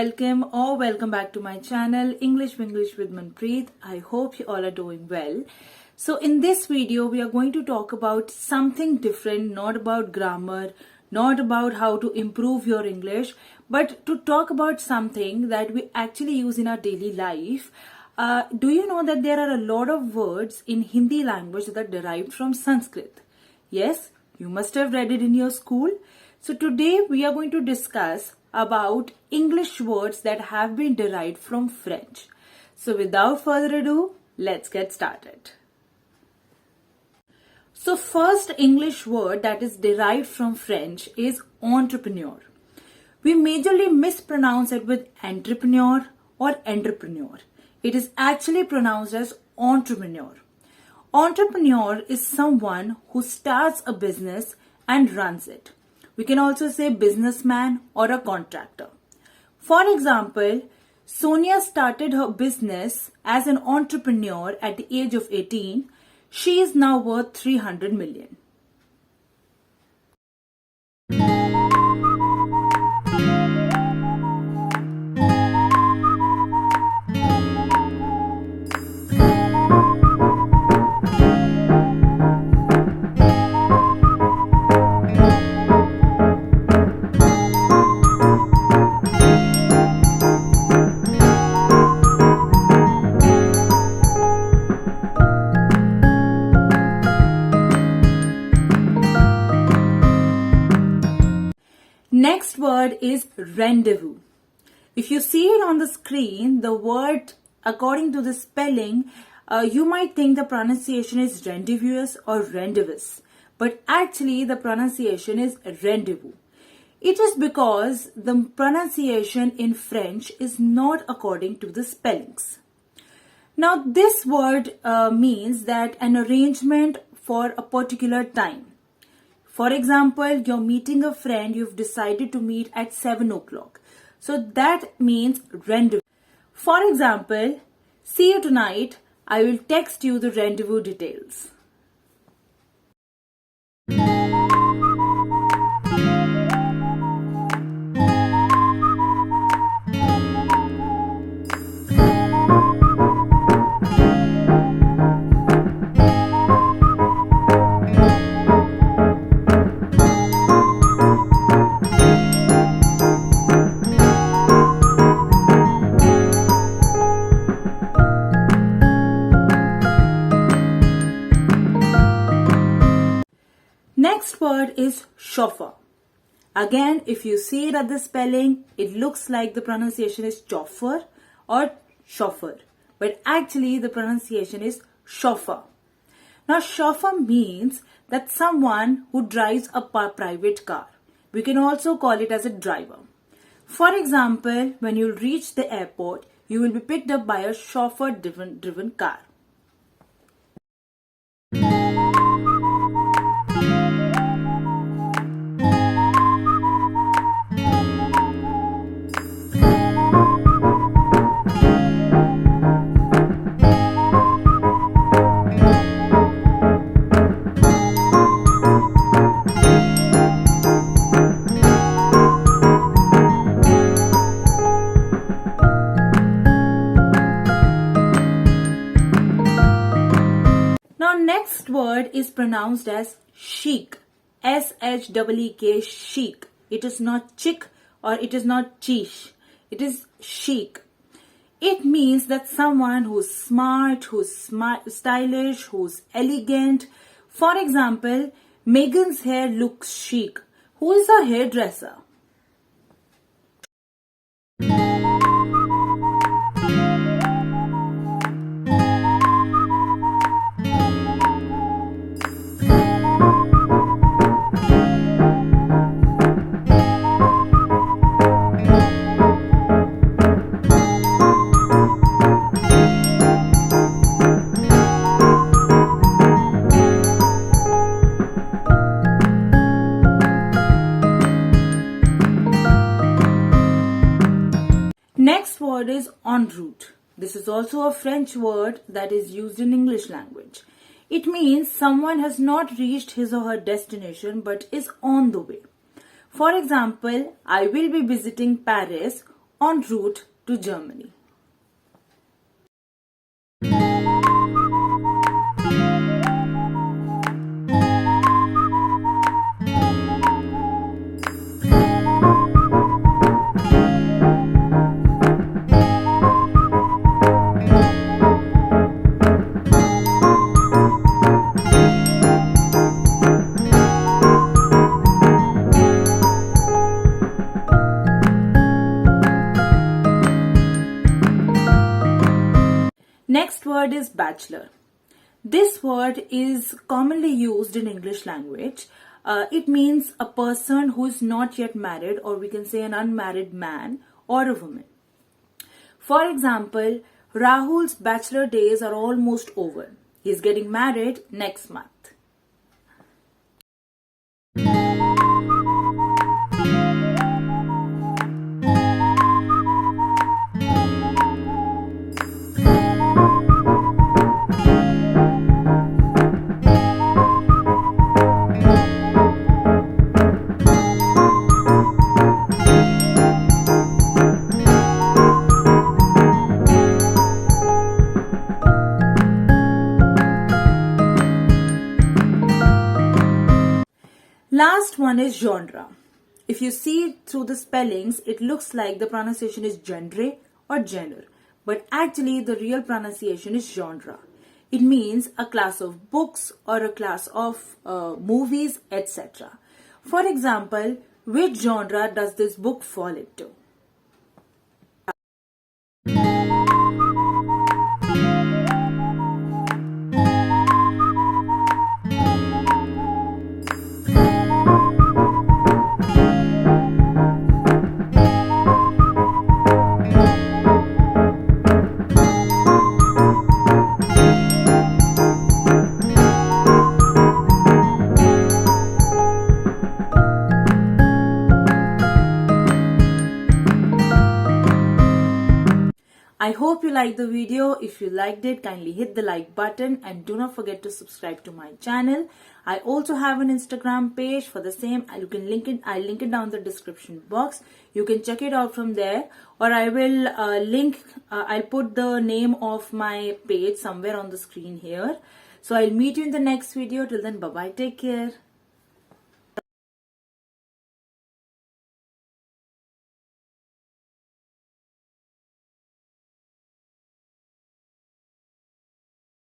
welcome back to my channel English Vinglish with Manpreet. I hope you all are doing well. So in this video we are going to talk about something different, not about grammar, not about how to improve your English, but to talk about something that we actually use in our daily life. Do you know that there are a lot of words in Hindi language that are derived from Sanskrit? Yes, you must have read it in your school. So today we are going to discuss about English words that have been derived from French. So without further ado, let's get started. So first English word that is derived from French is entrepreneur. We majorly mispronounce it with entrepreneur or entrepreneur. It is actually pronounced as entrepreneur. Entrepreneur is someone who starts a business and runs it. We can also say businessman or a contractor. For example, Sonia started her business as an entrepreneur at the age of 18. She is now worth 300 million. Next word is rendezvous. If you see it on the screen, the word, according to the spelling, you might think the pronunciation is rendezvous or rendezvous, but actually the pronunciation is rendezvous. It is because the pronunciation in French is not according to the spellings. Now this word means that an arrangement for a particular time. For example, you're meeting a friend, you've decided to meet at 7 o'clock. So that means rendezvous. For example, see you tonight, I will text you the rendezvous details. Next word is chauffeur. Again, if you see it at the spelling, it looks like the pronunciation is chauffeur or chauffeur. But actually the pronunciation is chauffeur. Now chauffeur means that someone who drives a private car. We can also call it as a driver. For example, when you reach the airport, you will be picked up by a chauffeur-driven car. Next word is pronounced as chic. S-H-E-E-K, chic. It is not chic or it is not chic. It is chic. It means that someone who's smart, stylish, who's elegant. For example, Megan's hair looks chic. Who is a hairdresser? Next word is en route. This is also a French word that is used in English language. It means someone has not reached his or her destination but is on the way. For example, I will be visiting Paris en route to Germany. Next word is bachelor. This word is commonly used in English language. It means a person who is not yet married, or we can say an unmarried man or a woman. For example, Rahul's bachelor days are almost over. He's getting married next month. Last one is genre. If you see through the spellings, it looks like the pronunciation is genre or genre, but actually the real pronunciation is genre. It means a class of books or a class of movies, etc. For example, which genre does this book fall into? I hope you liked the video. If you liked it, kindly hit the like button and do not forget to subscribe to my channel. I also have an Instagram page for the same. You can link it. I'll link it down in the description box. You can check it out from there, or I will I'll put the name of my page somewhere on the screen here. So I'll meet you in the next video. Till then, bye bye. Take care.